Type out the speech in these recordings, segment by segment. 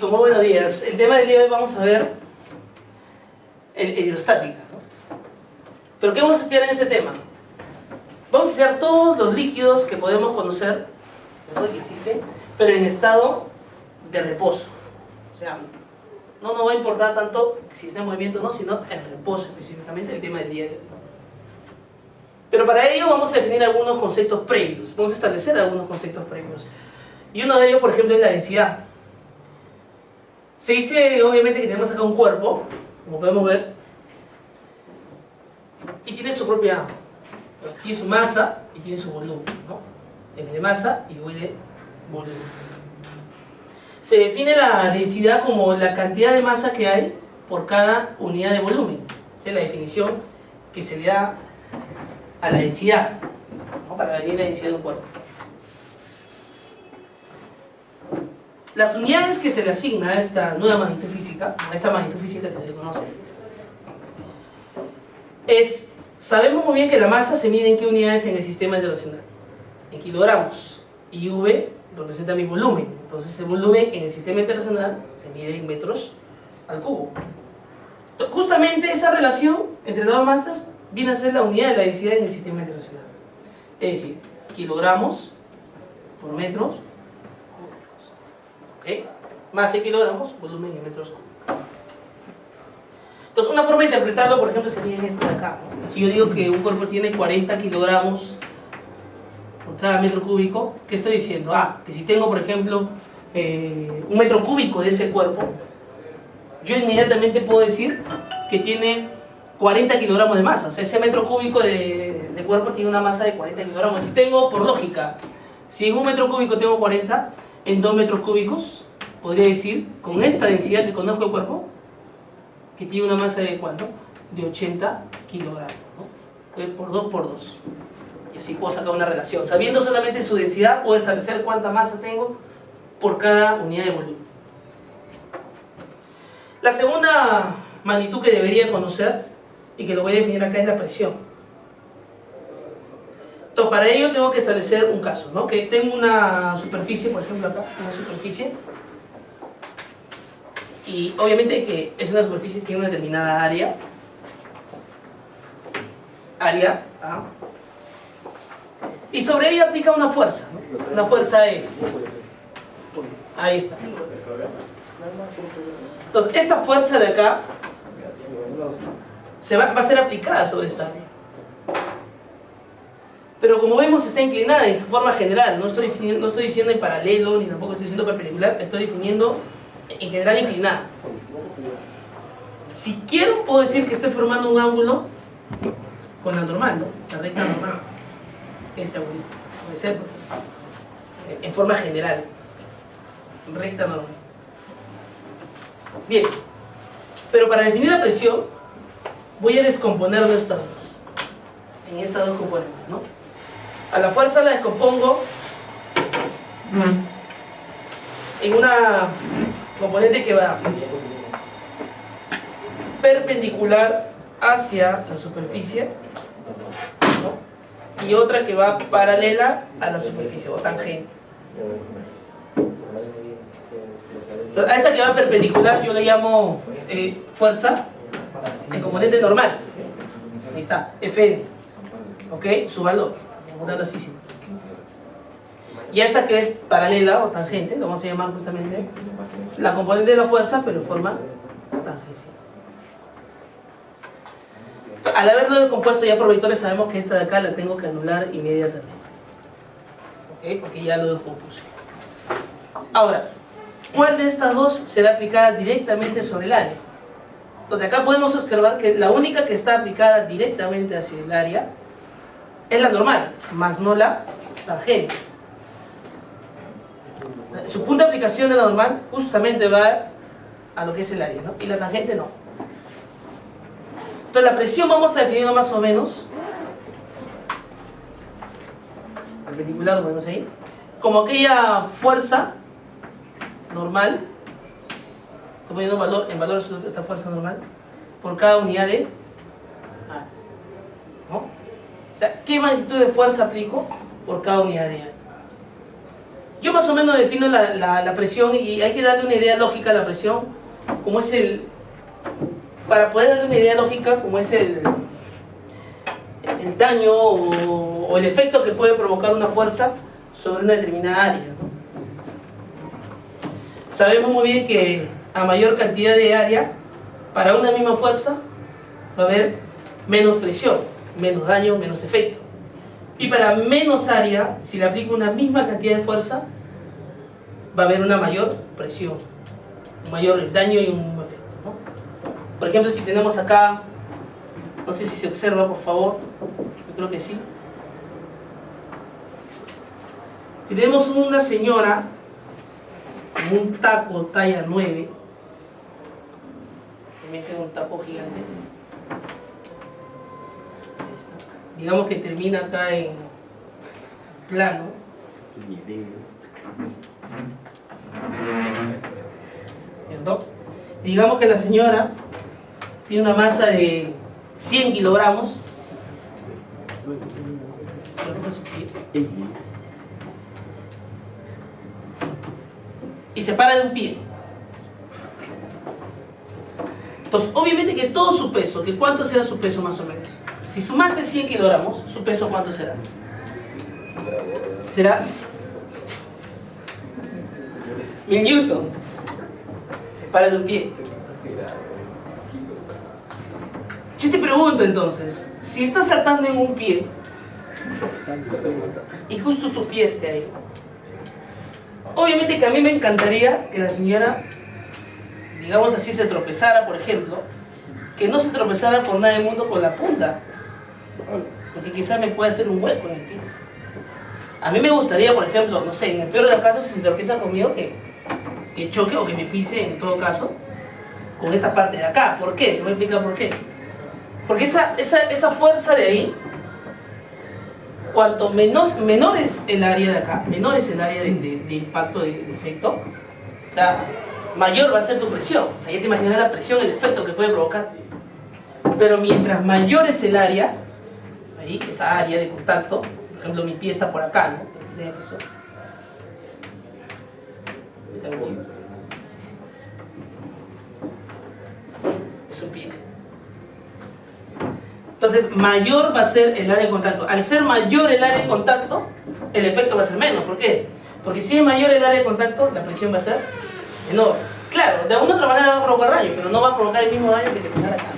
chicos, muy buenos días. El tema del día de hoy vamos a ver el hidrostática, ¿no? ¿Pero qué vamos a estudiar en este tema? Vamos a estudiar todos los líquidos que podemos conocer, ¿no?, que existen, pero en estado de reposo. O sea, no nos va a importar tanto si está en movimiento o no, sino en reposo específicamente, el tema del día de hoy. Pero para ello vamos a definir algunos conceptos previos, vamos a establecer algunos conceptos previos. Y uno de ellos, por ejemplo, es la densidad. Se dice, obviamente, que tenemos acá un cuerpo, como podemos ver, y tiene su propia, tiene su masa y tiene su volumen, ¿no? M de masa y V de volumen. Se define la densidad como la cantidad de masa que hay por cada unidad de volumen. Esa es la definición que se le da a la densidad, ¿no?, para medir la densidad de un cuerpo. Las unidades que se le asigna a esta nueva magnitud física, a esta magnitud física que se le conoce, sabemos muy bien que la masa se mide en qué unidades en el sistema internacional, en kilogramos, y V representa mi volumen. Entonces el volumen en el sistema internacional se mide en metros al cubo. Justamente esa relación entre dos masas viene a ser la unidad de la densidad en el sistema internacional. Es decir, kilogramos por metros cúbicos. ¿Ok? Masa en kilogramos, volumen en metros cúbicos. Entonces, una forma de interpretarlo, por ejemplo, sería en esta de acá, ¿no? Si yo digo que un cuerpo tiene 40 kilogramos por cada metro cúbico, ¿qué estoy diciendo? Que si tengo, por ejemplo, un metro cúbico de ese cuerpo, yo inmediatamente puedo decir que tiene 40 kilogramos de masa. O sea, ese metro cúbico de cuerpo tiene una masa de 40 kilogramos. Si tengo, por lógica, si en un metro cúbico tengo 40, en 2 metros cúbicos, podría decir, con esta densidad que conozco del cuerpo, que tiene una masa de ¿cuánto? De 80 kilogramos, ¿no? Por 2 por 2. Y así puedo sacar una relación. Sabiendo solamente su densidad, puedo establecer cuánta masa tengo por cada unidad de volumen. La segunda magnitud que debería conocer, y que lo voy a definir acá, es la presión. Entonces, para ello tengo que establecer un caso, ¿no? Que tengo una superficie, por ejemplo acá, una superficie, y obviamente que es una superficie que tiene una determinada área, y sobre ella aplica una fuerza, ¿no? Una fuerza F. Ahí está. Entonces, esta fuerza de acá va a ser aplicada sobre esta área. Pero como vemos, está inclinada de forma general. No estoy diciendo en paralelo, ni tampoco estoy diciendo perpendicular, estoy definiendo en general inclinada. Si quiero, puedo decir que estoy formando un ángulo con la normal, ¿no? La recta normal. Este ángulo puede ser en forma general, recta normal. Bien, pero para definir la presión voy a descomponer estas dos, en estas dos componentes, ¿no? A la fuerza la descompongo en una componente que va perpendicular hacia la superficie, ¿no?, y otra que va paralela a la superficie, o tangente. Entonces, a esta que va perpendicular yo le llamo fuerza en componente normal. Ahí está, Fn. ¿Ok? Su valor. Vamos a ponerlo así, sí. Y a esta que es paralela o tangente, lo vamos a llamar justamente la componente de la fuerza, pero en forma tangencial. Al haberlo descompuesto ya por vectores, sabemos que esta de acá la tengo que anular inmediatamente. ¿Ok? Porque ya lo descompuse. Ahora, ¿cuál de estas dos será aplicada directamente sobre el área? Entonces acá podemos observar que la única que está aplicada directamente hacia el área es la normal, más no la tangente. Su punto de aplicación de la normal justamente va a lo que es el área, ¿no? Y la tangente no. Entonces la presión vamos a definirlo más o menos, perpendicular, lo ponemos ahí, como aquella fuerza normal, estoy poniendo valor, en valor absoluto esta fuerza normal, por cada unidad de área, ¿no? O sea, ¿qué magnitud de fuerza aplico por cada unidad de área? Yo más o menos defino la presión y hay que darle una idea lógica a la presión, como es para poder darle una idea lógica, como es el daño o el efecto que puede provocar una fuerza sobre una determinada área, ¿no? Sabemos muy bien que a mayor cantidad de área, para una misma fuerza, va a haber menos presión, menos daño, menos efecto. Y para menos área, si le aplico una misma cantidad de fuerza, va a haber una mayor presión, un mayor daño y un efecto, ¿no? Por ejemplo, si tenemos acá, no sé si se observa, por favor, yo creo que sí. Si tenemos una señora con un taco talla 9, también tiene un taco gigante, digamos que termina acá en plano, ¿cierto? Digamos que la señora tiene una masa de 100 kilogramos. Y se para de un pie. Entonces, obviamente que todo su peso, que ¿cuánto será su peso más o menos? Si su masa es 100 kilogramos, ¿su peso cuánto será? Será 1000 newton. Se para de un pie. Yo te pregunto entonces, si estás saltando en un pie y justo tu pie esté ahí, obviamente que a mí me encantaría que la señora, digamos así, se tropezara, por ejemplo, que no se tropezara por nada del mundo con la punta, porque quizás me puede hacer un hueco en el pie. A mí me gustaría, por ejemplo, no sé, en el peor de los casos, si se tropieza conmigo, que choque o que me pise, en todo caso, con esta parte de acá. ¿Por qué? Te voy a explicar por qué. Porque esa fuerza de ahí, cuanto menor es el área de acá, menor es el área de impacto, de efecto, o sea, mayor va a ser tu presión. O sea, ya te imaginas la presión, el efecto que puede provocar. Pero mientras mayor es el área, ahí, esa área de contacto, por ejemplo, mi pie está por acá, ¿no? Eso. Está aquí. Es un pie. Entonces, mayor va a ser el área de contacto. Al ser mayor el área de contacto, el efecto va a ser menos. ¿Por qué? Porque si es mayor el área de contacto, la presión va a ser menor. Claro, de alguna otra manera va a provocar daño, pero no va a provocar el mismo daño que te provocar acá.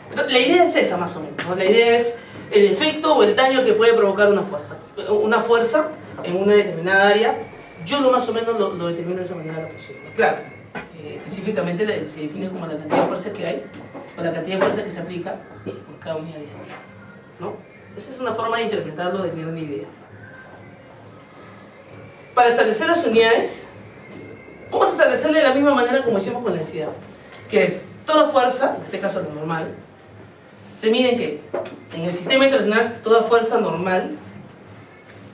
Entonces, la idea es esa, más o menos, ¿no? La idea es el efecto o el daño que puede provocar una fuerza. Una fuerza en una determinada área, yo más o menos lo determino de esa manera la presión. Claro, específicamente se define como la cantidad de fuerza que hay o la cantidad de fuerza que se aplica por cada unidad de área, ¿no? Esa es una forma de interpretarlo, de tener una idea. Para establecer las unidades, vamos a establecerle de la misma manera como hicimos con la densidad, que es toda fuerza, en este caso lo normal, se mide en ¿qué? En el sistema internacional, toda fuerza normal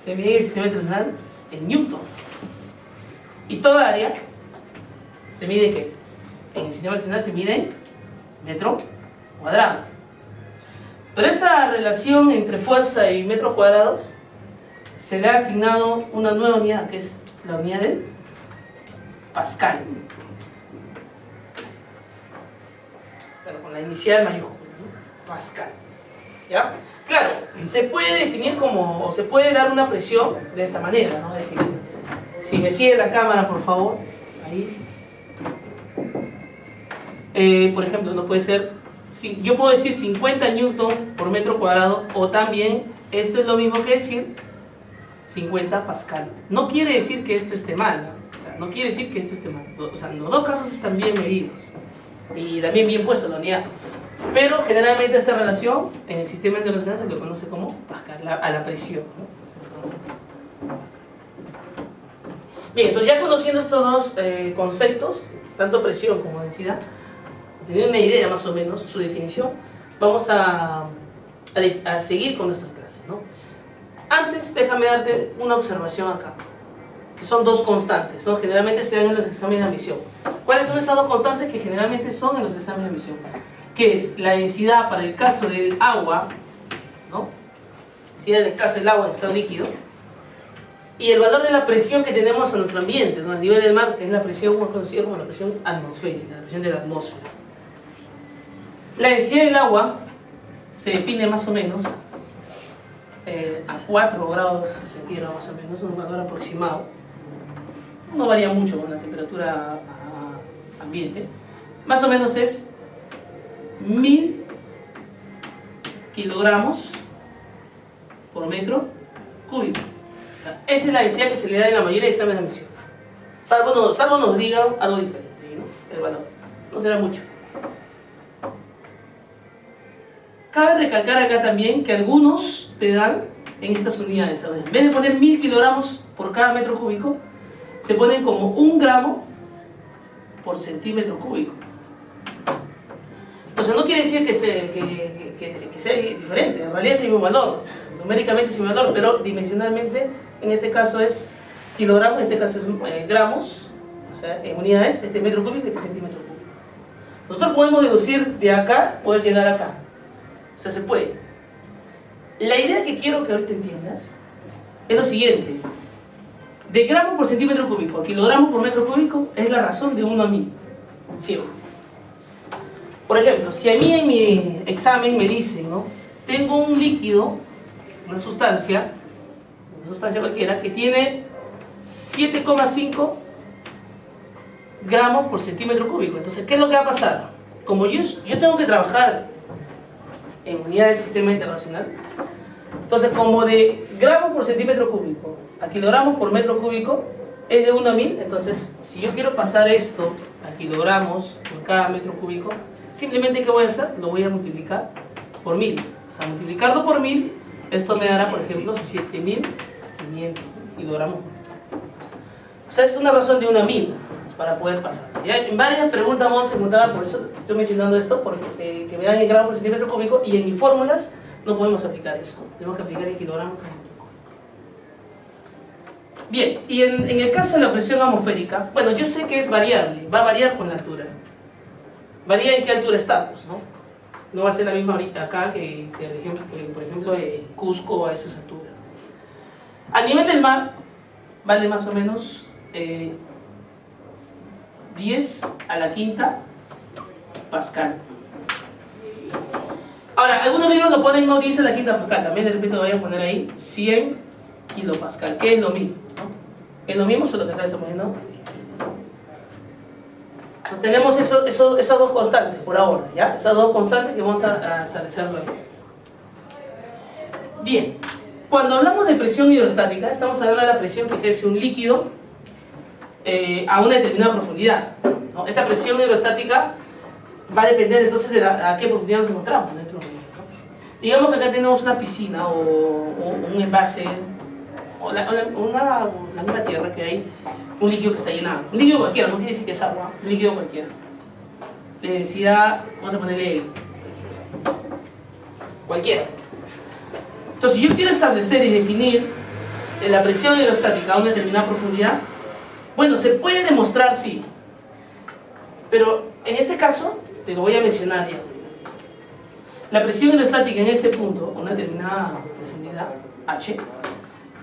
se mide en el sistema internacional en newton. Y toda área se mide en ¿qué? En el sistema internacional se mide en metro cuadrado. Pero esta relación entre fuerza y metros cuadrados se le ha asignado una nueva unidad, que es la unidad del Pascal. Claro, con la inicial mayúscula, ¿no? Pascal. ¿Ya? Claro, se puede definir como, o se puede dar una presión de esta manera, ¿no? Es decir, si me sigue la cámara, por favor, ahí. Por ejemplo, no puede ser, yo puedo decir 50 newton por metro cuadrado, o también, esto es lo mismo que decir 50 pascal. No quiere decir que esto esté mal, ¿no? O sea, no quiere decir que esto esté mal. O sea, los dos casos están bien medidos y también bien puesto la unidad. Pero generalmente esta relación en el sistema internacional se lo conoce como pascal, a la presión, ¿no? Bien, entonces ya conociendo estos dos conceptos, tanto presión como densidad, teniendo una idea más o menos, su definición, vamos a seguir con nuestras clases, ¿no? Antes, déjame darte una observación acá, que son dos constantes, ¿no? Generalmente se dan en los exámenes de admisión. ¿Cuáles son esas dos constantes que generalmente son en los exámenes de admisión? Que es la densidad para el caso del agua, ¿no? si en el caso del agua en estado líquido, y el valor de la presión que tenemos en nuestro ambiente, ¿no? A nivel del mar, que es la presión más conocida como la presión atmosférica, la presión de la atmósfera. La densidad del agua se define más o menos a 4 grados centígrados más o menos, un valor aproximado. No varía mucho con la temperatura ambiente. Más o menos es 1000 kilogramos por metro cúbico. O sea, esa es la densidad que se le da en la mayoría de exámenes de admisión. Salvo nos digan algo diferente, ¿no? El valor. No será mucho. Cabe recalcar acá también que algunos te dan en estas unidades. ¿Sabes? En vez de poner 1000 kilogramos por cada metro cúbico, te ponen como 1 gramo por centímetro cúbico. Entonces no quiere decir que sea diferente, en realidad es el mismo valor. Numéricamente es el mismo valor, pero dimensionalmente en este caso es kilogramos, en este caso es gramos, o sea, en unidades, este metro cúbico y este centímetro cúbico. Nosotros podemos deducir de acá, poder llegar acá. O sea, se puede. La idea que quiero que ahorita entiendas es lo siguiente. De gramo por centímetro cúbico a kilogramo por metro cúbico es la razón de 1 a 1000. ¿Sí? Por ejemplo, si a mí en mi examen me dicen, ¿no? Tengo un líquido, una sustancia cualquiera, que tiene 7,5 gramos por centímetro cúbico. Entonces, ¿qué es lo que va a pasar? Como yo tengo que trabajar en unidades del sistema internacional, entonces como de gramos por centímetro cúbico a kilogramos por metro cúbico es de 1 a 1000, entonces si yo quiero pasar esto a kilogramos por cada metro cúbico, simplemente ¿qué voy a hacer? Lo voy a multiplicar por 1000. O sea, multiplicarlo por 1000, esto me dará, por ejemplo, 7500 kilogramos. O sea, es una razón de 1 a 1000 para poder pasar. ¿Ya? En varias preguntas vamos a preguntar, por eso estoy mencionando esto, porque que me dan en gramos por centímetro cúbico, y en mis fórmulas no podemos aplicar eso. Tenemos que aplicar en kilogramos por metro cúbico. Bien, y en el caso de la presión atmosférica, bueno, yo sé que es variable, va a variar con la altura. Varía en qué altura estamos, ¿no? No va a ser la misma ahorita acá que por ejemplo, en Cusco a esas alturas. A nivel del mar, vale más o menos 10 a la quinta pascal. Ahora, algunos libros lo ponen no 10 a la quinta pascal, también de repente lo voy a poner ahí 100 kilopascal, que es lo mismo, ¿no? Es lo mismo, solo que acá está poniendo. Entonces tenemos esas dos constantes por ahora, ¿ya? Esas dos constantes que vamos a establecerlo ahí. Bien, cuando hablamos de presión hidrostática, estamos hablando de la presión que ejerce un líquido a una determinada profundidad, ¿no? Esta presión hidrostática va a depender entonces de a qué profundidad nos encontramos dentro, ¿no? Digamos que acá tenemos una piscina o un envase, o la misma tierra, que hay un líquido que está llenado. Un líquido cualquiera, no quiere decir que es agua, un líquido cualquiera. De densidad, vamos a ponerle cualquiera. Entonces, si yo quiero establecer y definir la presión hidrostática a una determinada profundidad, bueno, se puede demostrar, sí. Pero en este caso, te lo voy a mencionar ya. La presión hidrostática en este punto, a una determinada profundidad, H,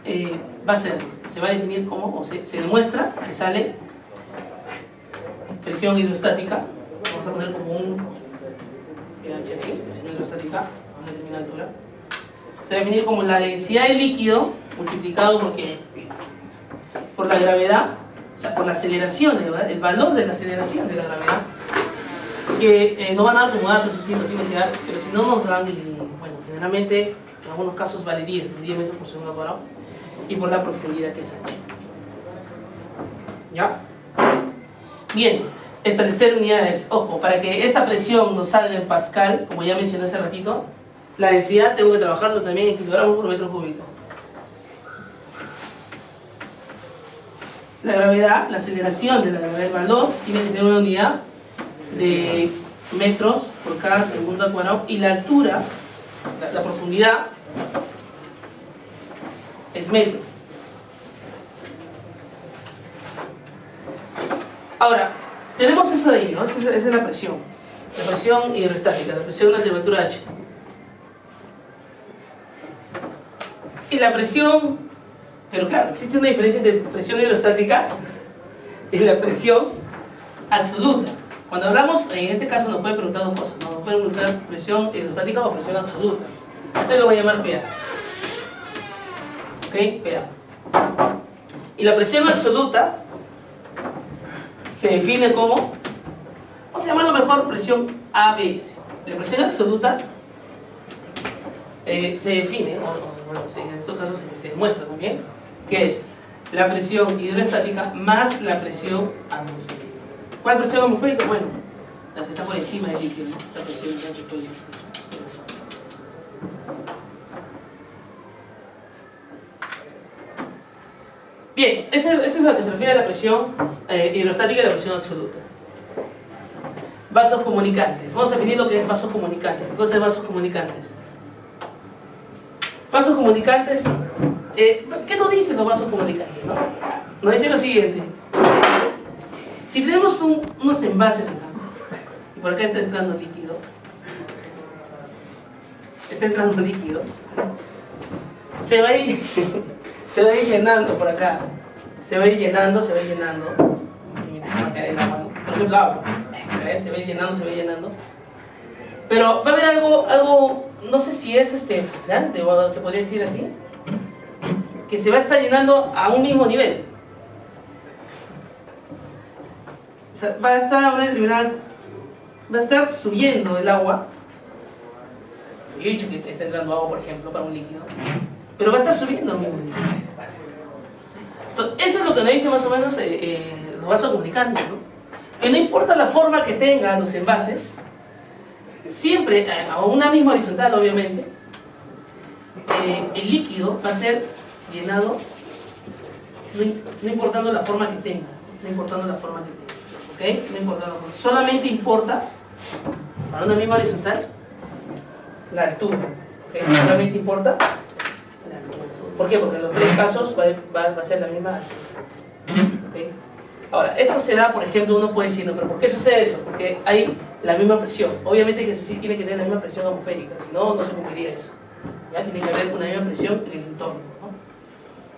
se va a definir como, o se demuestra que sale presión hidrostática, vamos a poner como un pH así, presión hidrostática a una determinada altura, se va a definir como la densidad del líquido multiplicado por la gravedad, o sea, por la aceleración, el valor de la aceleración de la gravedad, que no van a dar como datos, eso sí, no tienen que dar, pero si no nos dan, bueno, generalmente en algunos casos vale 10 metros por segundo cuadrado, y por la profundidad que es H. ¿Ya? Bien, establecer unidades. Ojo, para que esta presión nos salga en pascal, como ya mencioné hace ratito, la densidad tengo que trabajarlo también en kilogramos por metro cúbico. La gravedad, la aceleración de la gravedad del valor, tiene que tener una unidad de metros por cada segundo al cuadrado, y la altura, la profundidad, es metro. Ahora, tenemos eso de ahí, ¿no? Esa es la presión hidrostática, la presión a temperatura H. y la presión, pero claro, existe una diferencia entre presión hidrostática y la presión absoluta. Cuando hablamos, en este caso nos puede preguntar dos cosas, ¿no? Nos puede preguntar presión hidrostática o presión absoluta. Eso lo voy a llamar PA. ¿Ok? PA. Y la presión absoluta se define como, vamos a llamarlo mejor presión ABS. La presión absoluta se define, bueno, en estos casos se demuestra también, que es la presión hidroestática más la presión atmosférica. ¿Cuál presión atmosférica? Bueno, la que está por encima del líquido, ¿no? Esta presión que está por encima. Bien, eso es lo que se refiere a la presión hidrostática y la presión absoluta. Vasos comunicantes. Vamos a definir lo que es vasos comunicantes. ¿Qué cosa es vasos comunicantes? Vasos comunicantes, ¿qué nos dicen los vasos comunicantes? ¿No? Nos dice lo siguiente. Si tenemos unos envases acá, y por acá está entrando líquido, se va a ir llenando por acá, se va a ir llenando, y me tengo que caer el agua, ¿no? Por ejemplo, agua, se va a ir llenando, pero va a haber algo, no sé si es fascinante o se podría decir así, que se va a estar llenando a un mismo nivel. O sea, va a estar subiendo el agua. Yo he dicho que está entrando agua, por ejemplo, para un líquido, pero va a estar subiendo a un mismo nivel. Entonces, eso es lo que nos dice más o menos los vasos comunicantes, ¿no? Que no importa la forma que tengan los envases, siempre a una misma horizontal, obviamente, el líquido va a ser llenado, no importando la forma que tenga, ¿ok? No importa la forma. Solamente importa, para una misma horizontal, la altura, ¿ok? Solamente importa la altura. ¿Por qué? Porque en los tres casos va a ser la misma altura, ¿ok? Ahora, esto se da, por ejemplo, uno puede decir, no, pero ¿por qué sucede eso? Porque hay la misma presión. Obviamente que eso sí tiene que tener la misma presión atmosférica, si no, no se cumpliría eso. ¿Ya? Tiene que haber una misma presión en el entorno, ¿no?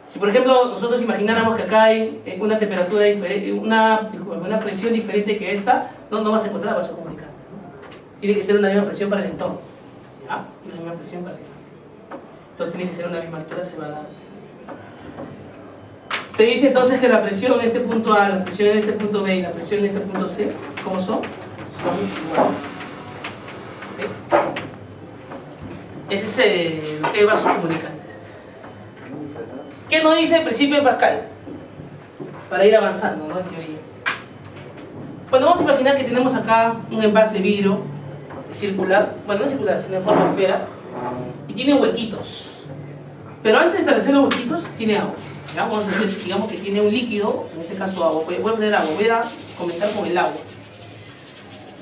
Si, por ejemplo, nosotros imagináramos que acá hay una temperatura diferente, una presión diferente que esta, no vas a encontrar vaso comunicante, ¿no? Tiene que ser una misma presión para el entorno. ¿Ya? Una misma presión para el entorno. Entonces tiene que ser una misma altura, se va a dar. Se dice entonces que la presión en este punto A, la presión en este punto B y la presión en este punto C, ¿cómo son? Son iguales. ¿Okay? Ese es lo que es vasos comunicantes. ¿Qué nos dice el principio de Pascal? Para ir avanzando, ¿no? En teoría. Bueno, vamos a imaginar que tenemos acá un envase vidrio circular, bueno, no circular, sino en forma de esfera, y tiene huequitos. Pero antes de establecer los huequitos, tiene agua. ¿Ya? Vamos a ver, digamos que tiene un líquido, en este caso agua. Voy a poner agua, voy a comentar con el agua.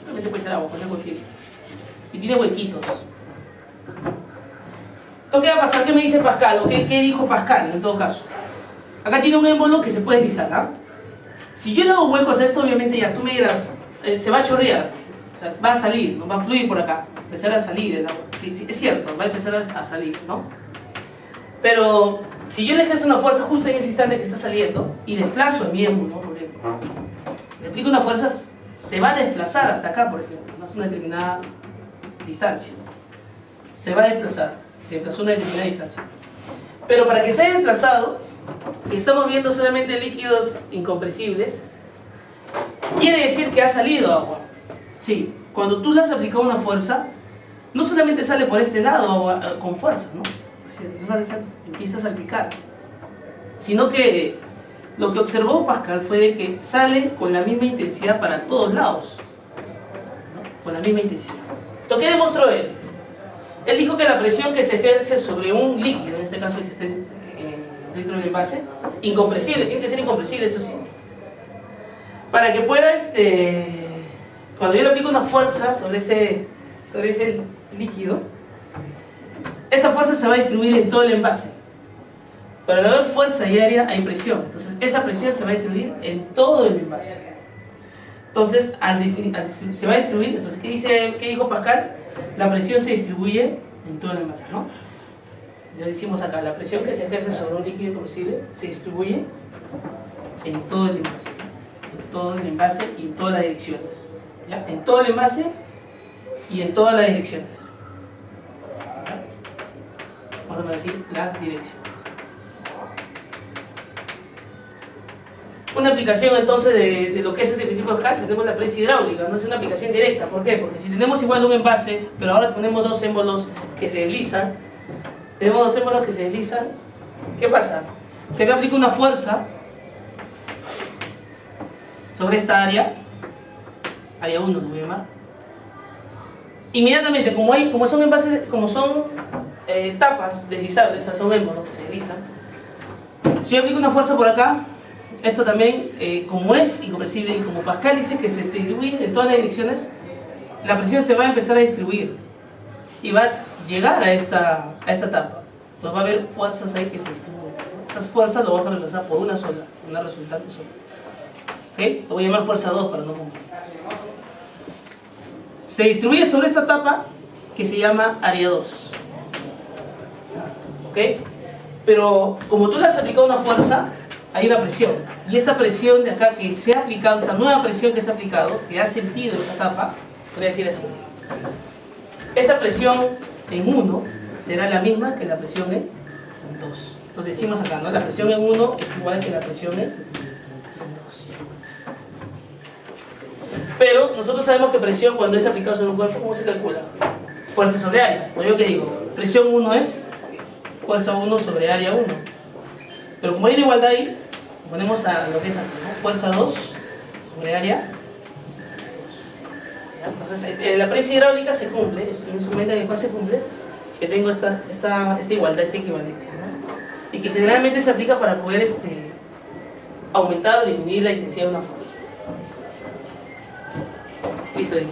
Realmente puede ser agua, poner cualquier. Y tiene huequitos. Entonces, ¿qué va a pasar? ¿Qué me dice Pascal? ¿O qué dijo Pascal en todo caso? Acá tiene un émbolo que se puede deslizar, ¿no? Si yo le hago huecos a esto, obviamente ya tú me dirás, se va a chorrear, o sea, va a salir, ¿no? Va a fluir por acá, empezar a salir el agua. Sí, es cierto, va a empezar a salir, ¿no? Pero si yo le ejerzo una fuerza justo en ese instante que está saliendo y desplazo el miembro, ¿no? Por ejemplo, le aplico una fuerza, se va a desplazar hasta acá, por ejemplo, no es una determinada distancia. Se va a desplazar, se desplazó una determinada distancia. Pero para que se haya desplazado, y estamos viendo solamente líquidos incompresibles, quiere decir que ha salido agua. Sí, cuando tú le has aplicado una fuerza, no solamente sale por este lado agua con fuerza, ¿no? Entonces empieza a salpicar, sino que lo que observó Pascal fue de que sale con la misma intensidad para todos lados, ¿no? Con la misma intensidad. Entonces, ¿qué demostró él? Él dijo que la presión que se ejerce sobre un líquido, en este caso el que esté dentro del envase, incompresible, tiene que ser incompresible, eso sí, para que pueda, cuando yo le aplico una fuerza sobre ese líquido, esta fuerza se va a distribuir en todo el envase. Para haber fuerza y área hay presión, entonces esa presión se va a distribuir en todo el envase. Entonces, se va a distribuir, entonces, ¿qué dijo Pascal? La presión se distribuye en todo el envase, ¿no? Ya decimos acá, la presión que se ejerce sobre un líquido combustible se distribuye en todo el envase. En todo el envase y en todas las direcciones. ¿Ya? En todo el envase y en todas las direcciones. ¿Ya? Vamos a decir las direcciones. Una aplicación entonces de lo que es este principio de Hall, tenemos la prensa hidráulica, no es una aplicación directa. ¿Por qué? Porque si tenemos igual un envase, pero ahora ponemos dos émbolos que se deslizan, tenemos dos émbolos que se deslizan, ¿qué pasa? Se le aplica una fuerza sobre esta área 1 lo voy a llamar. Inmediatamente, como son envases, tapas deslizables, o sea, son émbolos que se deslizan, si yo aplico una fuerza por acá, esto también, como es inconversible y como Pascal dice que se distribuye en todas las direcciones, la presión se va a empezar a distribuir y va a llegar a esta tapa. Entonces va a haber fuerzas ahí que se distribuyen. Esas fuerzas lo vamos a reemplazar por una sola, una resultante sola. ¿Ok? Lo voy a llamar fuerza 2 para no confundir. Se distribuye sobre esta tapa que se llama área 2. ¿Ok? Pero como tú le has aplicado una fuerza, hay una presión. Y esta presión de acá que se ha aplicado, esta nueva presión que se ha aplicado, que ha sentido esta tapa, voy a decir así. Esta presión en 1 será la misma que la presión en 2. Entonces decimos acá, ¿no? La presión en 1 es igual que la presión en 2. Pero nosotros sabemos que presión cuando es aplicada sobre un cuerpo, ¿cómo se calcula? Fuerza sobre área. O yo que digo, presión 1 es fuerza 1 sobre área 1. Pero como hay una igualdad ahí, ponemos a lo que es aquí, ¿no? Fuerza 2 sobre área 2. Entonces, la prensa hidráulica se cumple, es un instrumento en el cual se cumple, que tengo esta igualdad, esta equivalencia, ¿no? Y que generalmente se aplica para poder aumentar o disminuir la intensidad de una fuerza. Listo ahí.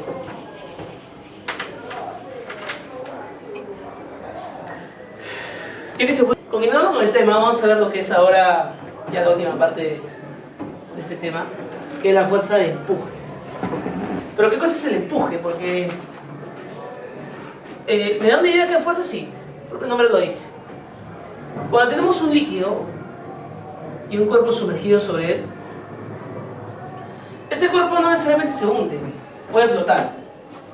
Continuando con el tema, vamos a ver lo que es ahora ya la última parte de este tema, que es la fuerza de empuje. Pero ¿qué cosa es el empuje? Porque ¿me da una idea de qué fuerza? Sí, el propio nombre lo dice. Cuando tenemos un líquido y un cuerpo sumergido sobre él, ese cuerpo no necesariamente se hunde, puede flotar.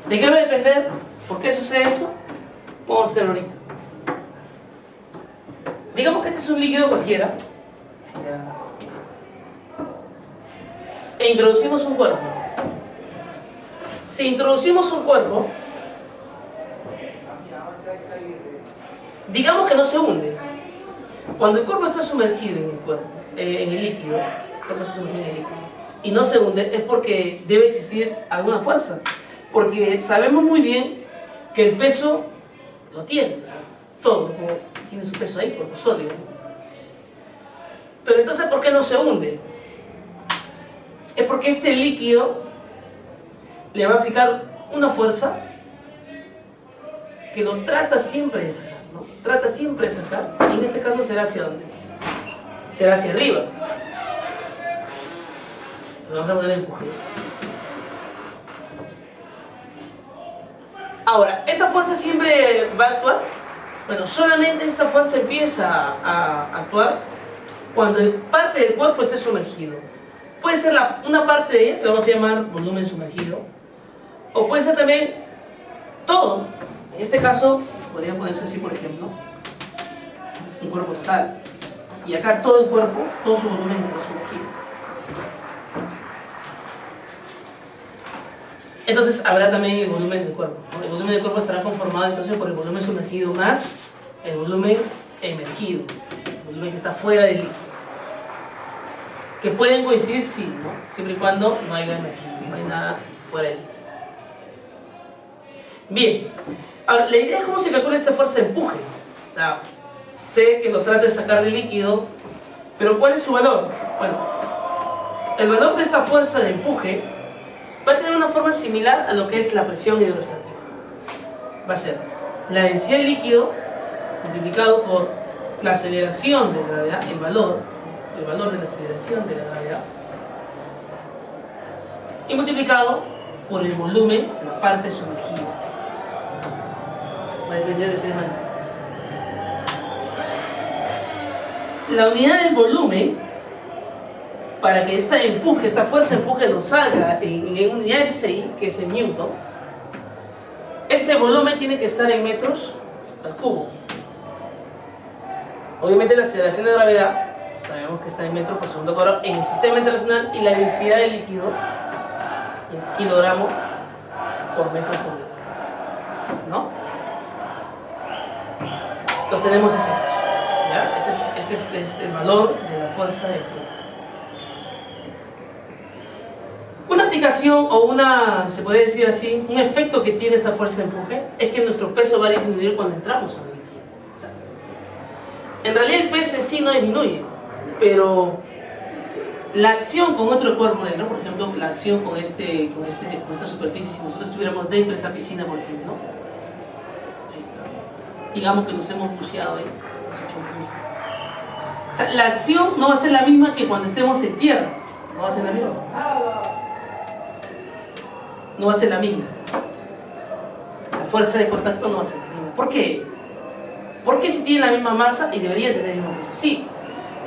¿De qué va a depender? ¿Por qué sucede eso? Vamos a hacerlo ahorita. Digamos que este es un líquido cualquiera e introducimos un cuerpo. Si introducimos un cuerpo, digamos que no se hunde. Cuando el cuerpo está sumergido en el cuerpo, en el líquido, el cuerpo está sumergido en el líquido y no se hunde, es porque debe existir alguna fuerza. Porque sabemos muy bien que el peso lo tiene, o sea, todo tiene su peso ahí, cuerpo sólido. Pero entonces, ¿por qué no se hunde? Es porque este líquido le va a aplicar una fuerza que lo trata siempre de sacar, ¿no? Trata siempre de sacar, y en este caso será hacia dónde? Será hacia arriba. Entonces vamos a poner el empuje. Ahora, ¿esta fuerza siempre va a actuar? Bueno, solamente esta fuerza empieza a actuar cuando parte del cuerpo esté sumergido. Puede ser una parte de ella, que vamos a llamar volumen sumergido, o puede ser también todo. En este caso, podría ponerse así, por ejemplo, un cuerpo total. Y acá todo el cuerpo, todo su volumen está sumergido. Entonces habrá también el volumen del cuerpo, ¿no? El volumen del cuerpo estará conformado entonces por el volumen sumergido más el volumen emergido, el volumen que está fuera del líquido. Que pueden coincidir, sí, ¿no? Siempre y cuando no haya emergido, no hay nada fuera del líquido. Bien, ahora la idea es cómo se calcula esta fuerza de empuje. O sea, sé que lo trata de sacar del líquido, pero ¿cuál es su valor? Bueno, el valor de esta fuerza de empuje va a tener una forma similar a lo que es la presión hidroestática. Va a ser la densidad del líquido multiplicado por la aceleración de gravedad, el valor de la aceleración de la gravedad, y multiplicado por el volumen de la parte sumergida. Va a depender de tres magnitudes. la unidad del volumen, para que esta fuerza de empuje nos salga en unidades SI, que es el Newton, este volumen tiene que estar en metros al cubo. Obviamente la aceleración de gravedad, sabemos que está en metros por segundo cuadrado en el sistema internacional, y la densidad de líquido es kilogramo por metro cúbico, ¿no? Entonces tenemos ese caso, ¿ya? Este es el valor de la fuerza de empuje. Una aplicación o se podría decir así, un efecto que tiene esta fuerza de empuje es que nuestro peso va a disminuir cuando entramos al líquido. O sea, en realidad el peso en sí no disminuye, pero la acción con otro cuerpo dentro, por ejemplo, la acción con esta superficie, si nosotros estuviéramos dentro de esta piscina, por ejemplo, ahí está, digamos que nos hemos buceado ahí, hemos hecho un buceo. O sea, la acción no va a ser la misma que cuando estemos en tierra, no va a ser la misma. No va a ser la misma. La fuerza de contacto no va a ser la misma. ¿Por qué? Porque si tiene la misma masa y debería tener el mismo peso. Sí,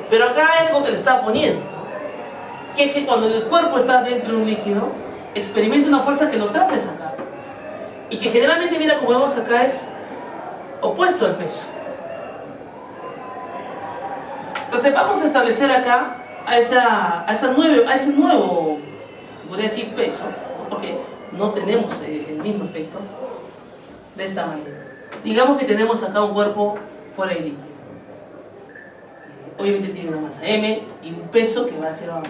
pero acá hay algo que le estaba poniendo, que es que cuando el cuerpo está dentro de un líquido, experimenta una fuerza que lo trata de sacar. Y que generalmente, mira, como vemos acá, es opuesto al peso. Entonces vamos a establecer acá a ese nuevo, se podría decir, peso, ¿no? Porque no tenemos el mismo efecto de esta manera. Digamos que tenemos acá un cuerpo fuera de líquido. Obviamente tiene una masa m y un peso que va a ser una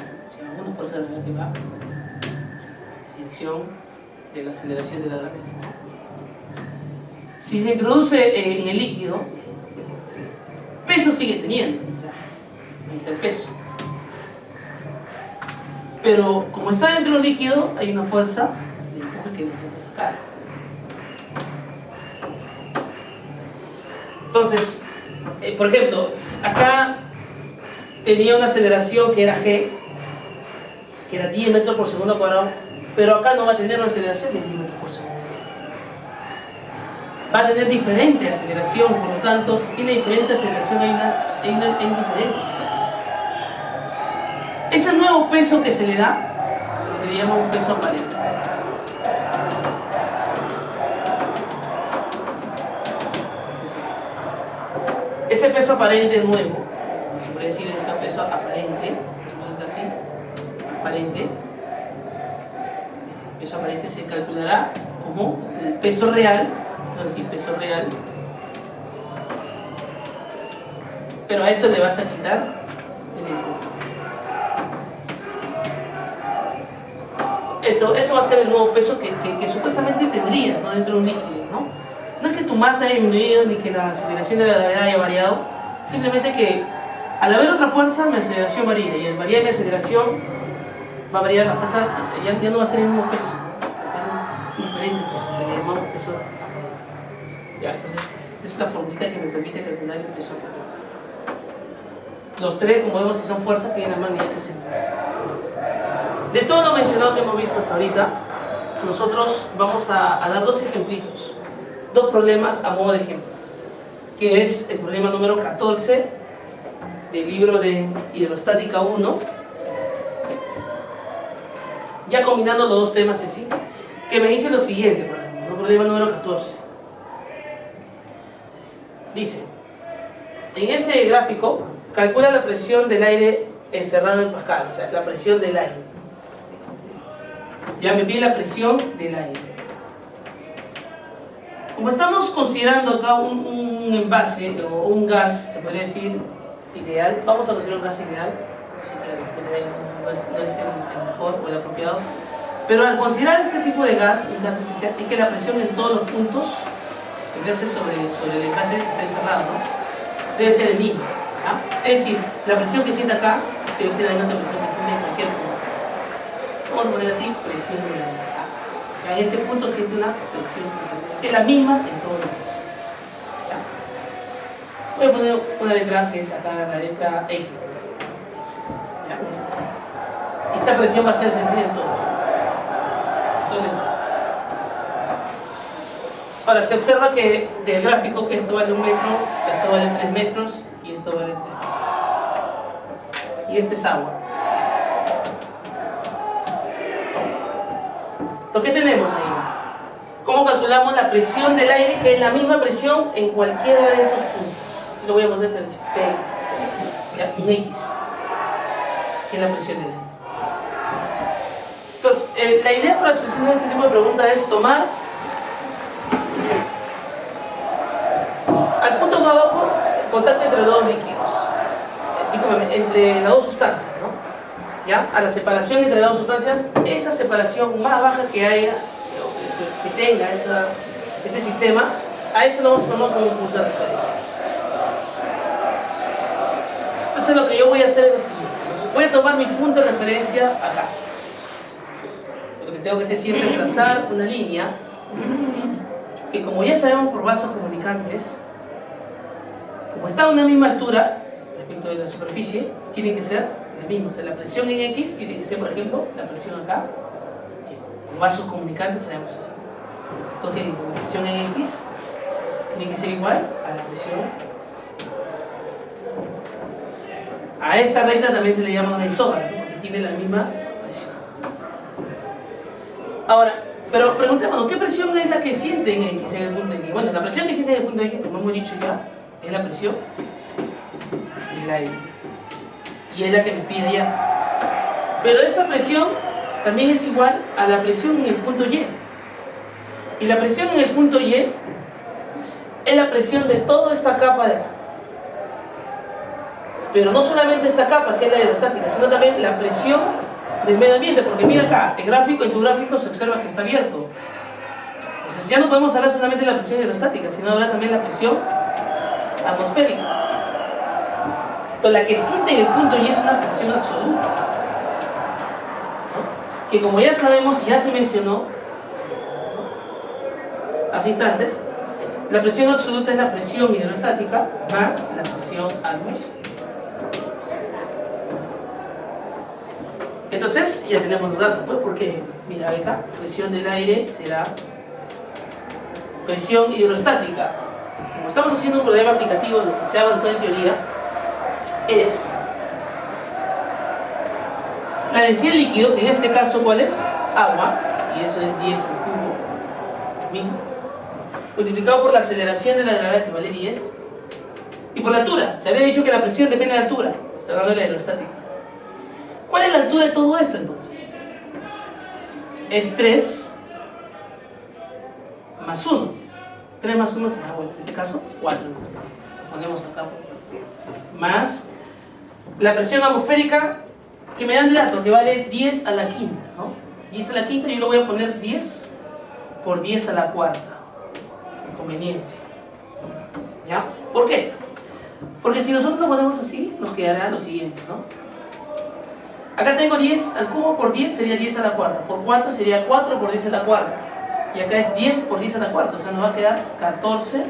fuerza de gravedad que va en dirección de la aceleración de la gravedad. Si se introduce en el líquido, peso sigue teniendo, o sea, ahí está el peso. Pero como está dentro del líquido, hay una fuerza de empuje que lo tiene que sacar. Entonces, por ejemplo, acá tenía una aceleración que era g, que era 10 metros por segundo cuadrado, pero acá no va a tener una aceleración de 10 metros por segundo. Va a tener diferente aceleración, por lo tanto, si tiene diferente aceleración hay diferente peso. Ese nuevo peso que se le da, se le llama un peso aparente. Ese peso aparente nuevo, se puede decir ese peso aparente, así, aparente. El peso aparente se calculará como el peso real, es decir, peso real, pero a eso le vas a quitar el empuje. Eso va a ser el nuevo peso que supuestamente tendrías, ¿no? Dentro de un líquido, ¿no? No es que tu masa haya disminuido ni que la aceleración de la gravedad haya variado, simplemente que al haber otra fuerza mi aceleración varía, y al variar mi aceleración va a variar la fuerza, ya no va a ser el mismo peso, va a ser un diferente peso, que le llamamos peso aparente. Ya, entonces, esa es la formulita que me permite calcular el peso aparente. Los tres, como vemos, si son fuerzas, tienen la magnitud que se. De todo lo mencionado que hemos visto hasta ahorita, nosotros vamos a dar dos ejemplitos, dos problemas a modo de ejemplo, que es el problema número 14 del libro de Hidrostática 1, ya combinando los dos temas en sí, que me dice lo siguiente, por ejemplo, el problema número 14. Dice, en este gráfico, calcula la presión del aire encerrado en Pascal, o sea, la presión del aire. Ya me pide la presión del aire. Como estamos considerando acá un envase o un gas, se podría decir, ideal, vamos a considerar un gas ideal, no es el mejor o el apropiado, pero al considerar este tipo de gas, un gas especial, es que la presión en todos los puntos ejerce sobre el envase que está encerrado, ¿no? Debe ser el mismo, ¿no? Es decir, la presión que siente acá debe ser la misma presión que siente en cualquier punto. Vamos a poner así, presión de la letra A. En este punto siente una presión que es la misma en todos los casos. Voy a poner una letra que es acá la letra X. ¿Ya? Esta presión va a ser sentida en todo. Ahora, se observa que del gráfico que esto vale 1 metro, esto vale 3 metros y esto vale 3 metros. y este es agua. Entonces, ¿qué tenemos ahí? ¿Cómo calculamos la presión del aire, que es la misma presión en cualquiera de estos puntos? Lo voy a poner PX, ya, en X, que es la presión del aire. Entonces, la idea para solucionar este tipo de preguntas es tomar al punto más bajo el contacto entre los dos líquidos, entre las dos sustancias, ¿no? ¿Ya? A la separación entre las dos sustancias, esa separación más baja que haya, que tenga este sistema, a eso lo vamos a tomar como un punto de referencia. Entonces lo que yo voy a hacer es lo siguiente: voy a tomar mi punto de referencia acá. Lo que tengo que hacer siempre es trazar una línea que, como ya sabemos por vasos comunicantes, como está a una misma altura respecto de la superficie, tiene que ser la misma. O sea, la presión en X tiene que ser, por ejemplo, la presión acá. Por vasos comunicantes sabemos eso. Entonces, ¿qué digo? La presión en X tiene que ser igual a la presión. A esta recta también se le llama una isóbara, ¿no? Porque tiene la misma presión. Ahora, pero preguntémonos, ¿qué presión es la que siente en X, en el punto X? Bueno, la presión que siente en el punto X, como hemos dicho ya, es la presión del aire. Y es la que me pide ya. Pero esta presión también es igual a la presión en el punto Y. Y la presión en el punto Y es la presión de toda esta capa de acá. Pero no solamente esta capa, que es la hidrostática, sino también la presión del medio ambiente, porque mira acá, el gráfico, en tu gráfico se observa que está abierto. Entonces ya no podemos hablar solamente de la presión hidrostática, sino hablar también de la presión atmosférica. Entonces la que siente en el punto Y es una presión absoluta, ¿no? Que como ya sabemos y ya se mencionó, ¿no?, hace instantes, la presión absoluta es la presión hidrostática más la presión atmosférica. Entonces ya tenemos los datos, pues, porque mira acá, presión del aire será presión hidrostática. Como estamos haciendo un problema aplicativo, lo que se ha avanzado en teoría es la densidad del líquido, que en este caso, ¿cuál es? Agua, y eso es 10 al cubo, 1000, multiplicado por la aceleración de la gravedad, que vale 10, y por la altura. Se había dicho que la presión depende de la altura, estoy hablando de la hidrostática. ¿Cuál es la altura de todo esto entonces? Es 3 más 1. 3 más 1 será, bueno, en este caso 4. Lo ponemos acá. Más la presión atmosférica, que me dan el dato, que vale 10 a la quinta, ¿no? 10 a la quinta, yo lo voy a poner 10 por 10 a la cuarta. Conveniencia. ¿Ya? ¿Por qué? Porque si nosotros lo ponemos así, nos quedará lo siguiente, ¿no? Acá tengo 10 al cubo por 10 sería 10 a la cuarta, por 4 sería 4 por 10 a la cuarta, y acá es 10 por 10 a la cuarta, o sea nos va a quedar 14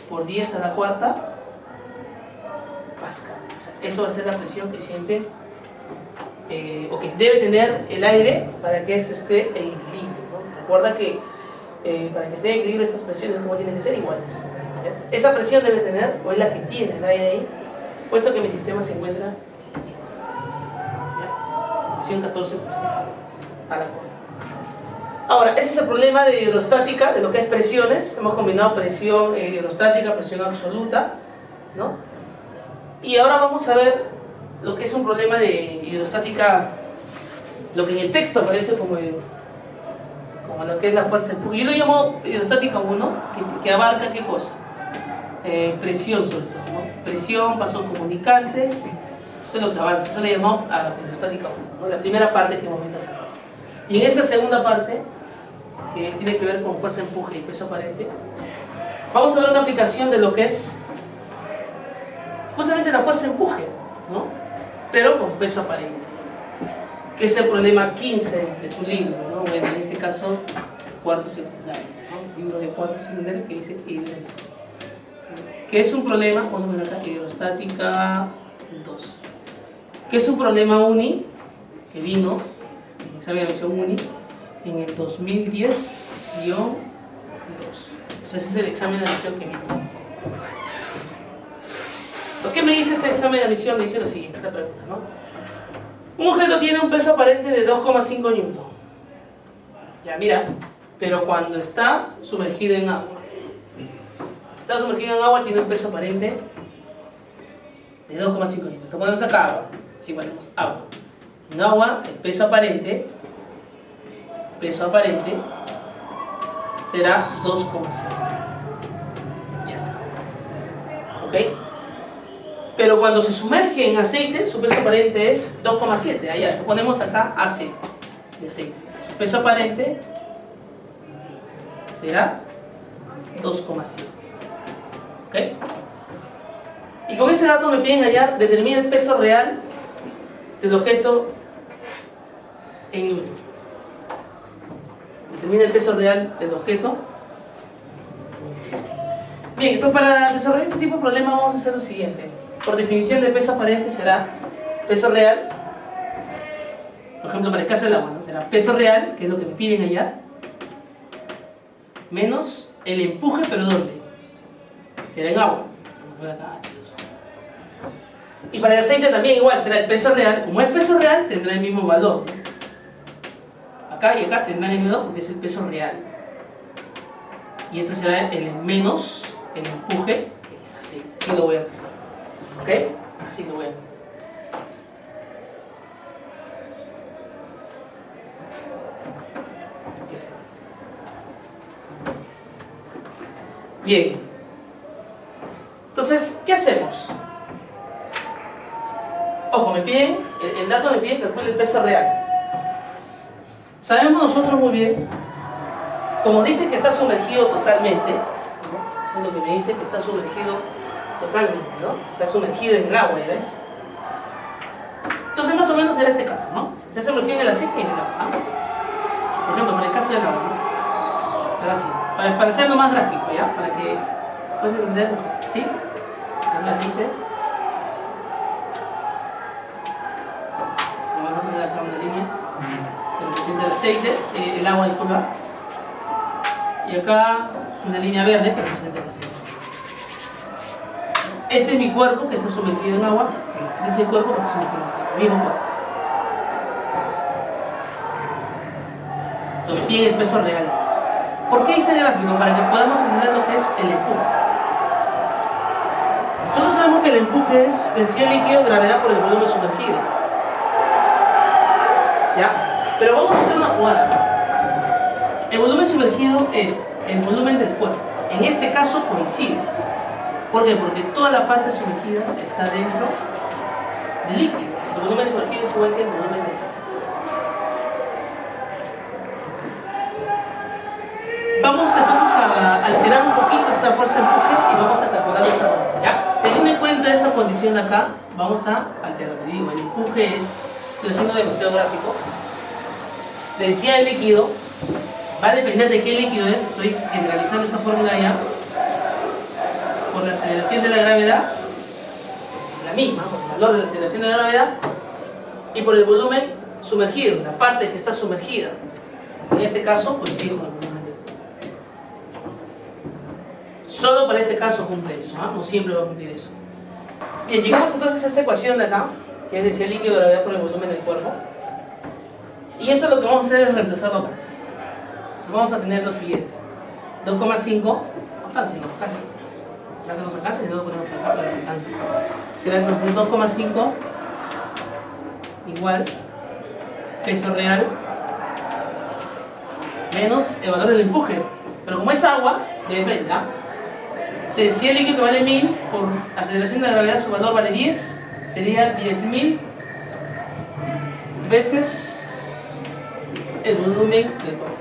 por 10 a la cuarta Pascal. O sea, eso va a ser la presión que siente o que debe tener el aire para que este esté en equilibrio, ¿no? Recuerda que para que esté en equilibrio estas presiones, como tienen que ser iguales, ¿ya? Esa presión debe tener, o es la que tiene el aire ahí, puesto que mi sistema se encuentra 14% a la cuarta. Ahora, ese es el problema de hidrostática, de lo que es presiones. Hemos combinado presión hidrostática, presión absoluta, ¿no? Y ahora vamos a ver lo que es un problema de hidrostática, lo que en el texto aparece como lo que es la fuerza de empuje. Yo lo llamo hidrostática 1, que abarca ¿qué cosa? Presión sobre todo, ¿no? Presión, vasos comunicantes. Eso es lo que avanza, eso le llamamos a hidrostática 1, ¿no? La primera parte que hemos visto hacer. Y en esta segunda parte, que tiene que ver con fuerza, empuje y peso aparente, vamos a ver una aplicación de lo que es justamente la fuerza empuje, ¿no? Pero con peso aparente, que es el problema 15 de tu libro, ¿no? Bueno, en este caso, cuarto secundario, ¿no? Libro de cuarto secundario que dice hidrostática, que es un problema, vamos a ver acá, hidrostática 2. Que es un problema UNI que vino en el examen de admisión UNI en el 2010-2. Entonces ese es el examen de admisión que vino. ¿Por qué me dice este examen de admisión? Me dice lo siguiente, esta pregunta, ¿no? Un objeto tiene un peso aparente de 2,5 newton. Ya, mira, pero cuando está sumergido en agua. Está sumergido en agua, tiene un peso aparente de 2,5 newton. Entonces ponemos acá agua. Sí, ponemos agua. En agua, el peso aparente será 2,5. Ya está. ¿Ok? Pero cuando se sumerge en aceite, su peso aparente es 2,7. Allá, ponemos acá AC de aceite. Su peso aparente será 2,7. ¿Ok? Y con ese dato me piden hallar, determina el peso real del objeto en newton. Determina el peso real del objeto. Bien, entonces para desarrollar este tipo de problema vamos a hacer lo siguiente. Por definición de peso aparente será peso real. Por ejemplo, para el caso del agua, ¿no? Será peso real, que es lo que me piden hallar, menos el empuje, pero ¿dónde? Será en agua. Y para el aceite también igual, será el peso real. Como es peso real, tendrá el mismo valor, ¿no? Acá y acá tendrán el mismo valor porque es el peso real. Y esto será el menos el empuje en el aceite. Así lo voy a poner. ¿Ok? Así lo voy a poner. Aquí está. Bien. Entonces, ¿qué hacemos? Ojo, me piden, el dato me pide que calcule el peso real. Sabemos nosotros muy bien, como dice que está sumergido totalmente, ¿no? Eso es lo que me dice, que está sumergido totalmente, ¿no? Está sumergido en el agua, ¿ya ves? Entonces más o menos será este caso, ¿no? Se ha sumergido en el aceite y en el agua, ¿no? Por ejemplo, para el caso del agua, ¿no? Ahora sí, para hacerlo más gráfico, ¿ya? Para que puedas entender mejor, ¿sí? Es el aceite. Acá una línea que representa el aceite, el agua, disculpa, y acá una línea verde que representa el aceite. Este es mi cuerpo que está sumergido en agua, este es el cuerpo que está sumergido en aceite, el mismo cuerpo. Lo que tiene el peso real. ¿Por qué hice el gráfico? Para que podamos entender lo que es el empuje. Nosotros sabemos que el empuje es densidad líquido, gravedad por el volumen sumergido. ¿Ya? Pero vamos a hacer una jugada. El volumen sumergido es el volumen del cuerpo. En este caso coincide. ¿Por qué? Porque toda la parte sumergida está dentro del líquido. El volumen sumergido es igual que el volumen del cuerpo. Vamos entonces a alterar un poquito esta fuerza de empuje y vamos a calcular esta manera, ¿ya? Teniendo en cuenta esta condición de acá, vamos a alterar. Le digo, el empuje es, estoy haciendo demasiado gráfico, la densidad del líquido va a depender de qué líquido es. Estoy generalizando esa fórmula ya. Por la aceleración de la gravedad, la misma, por el valor de la aceleración de la gravedad, y por el volumen sumergido, la parte que está sumergida. En este caso coincide con el volumen del cuerpo. Solo para este caso cumple eso, ¿no? No siempre va a cumplir eso. Bien, llegamos entonces a esta ecuación de acá, que es densidad líquido de gravedad por el volumen del cuerpo. Y esto lo que vamos a hacer es reemplazarlo acá. Entonces vamos a tener lo siguiente: 2,5, casi no, casi. Ya que nos alcance, y luego ponemos acá para que alcance. Será entonces 2,5 igual peso real menos el valor del empuje. Pero como es agua, de frente, ¿ah? Densidad líquido que vale 1000 por aceleración de la gravedad, su valor vale 10, sería 10.000 veces el volumen del cuerpo.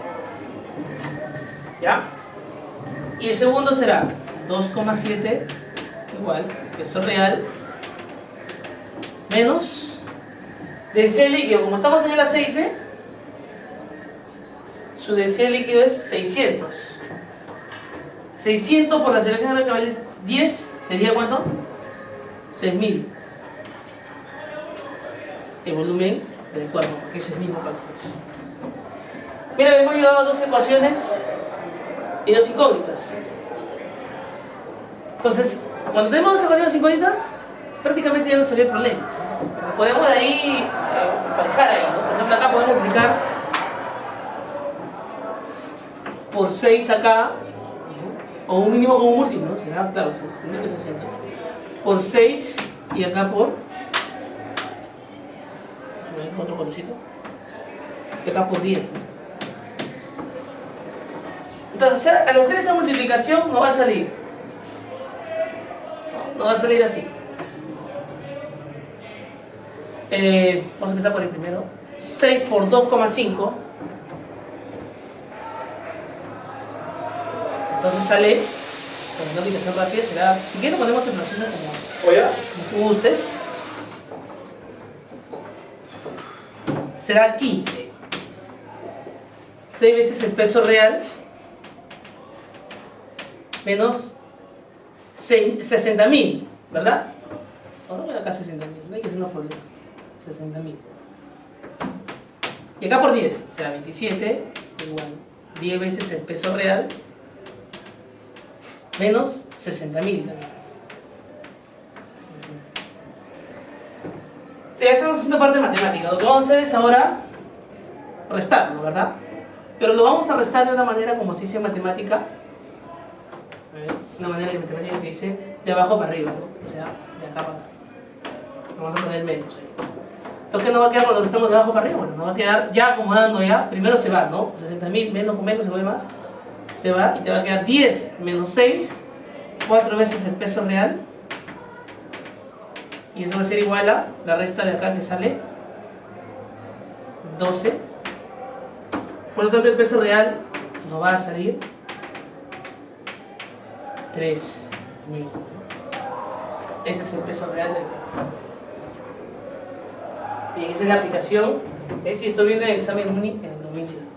¿Ya? Y el segundo será 2,7 igual peso real menos densidad líquido. Como estamos en el aceite, su densidad líquido es 600. 600 por la aceleración de la gravedad vale 10, ¿sería cuánto? 6.000. El volumen del cuerpo, porque es el mismo cálculo. Mira, hemos llegado a dos ecuaciones y dos incógnitas. Entonces, cuando tenemos dos ecuaciones incógnitas, prácticamente ya no salió el problema. Podemos de ahí emparejar ahí, ¿no? Por ejemplo, acá podemos multiplicar por 6 acá, ¿no? O un mínimo como un múltiplo, ¿no? Será, claro, 60. Por 6 y acá por otro colorcito y acá por 10. Entonces, al hacer esa multiplicación no va a salir. No va a salir así. Vamos a empezar por el primero. 6 por 2,5. Entonces sale, con una aplicación rápida será, si quieren ponemos en fracciones como gustes. Será 15. 6 veces el peso real menos 60.000, ¿verdad? Vamos a poner acá 60.000, no hay que hacer unos problemas. 60.000. Y acá por 10 será 27 igual 10 veces el peso real menos 60.000. Ya estamos haciendo parte matemática. Lo que vamos a hacer es ahora restarlo, ¿verdad? Pero lo vamos a restar de una manera como se dice en matemática. Una manera de matemática que dice de abajo para arriba, ¿no? O sea, de acá para acá. Vamos a poner menos. Entonces, ¿qué nos va a quedar cuando estamos de abajo para arriba? Bueno, nos va a quedar ya acomodando ya. Primero se va, ¿no? 60.000 menos con menos se vuelve más. Se va y te va a quedar 10 menos 6, 4 veces el peso real. Y eso va a ser igual a la resta de acá que sale 12. Por lo tanto, el peso real nos va a salir 3.000. Ese es el peso real del... Bien, esa es la aplicación. Si estoy viendo el examen UNI en el 2010.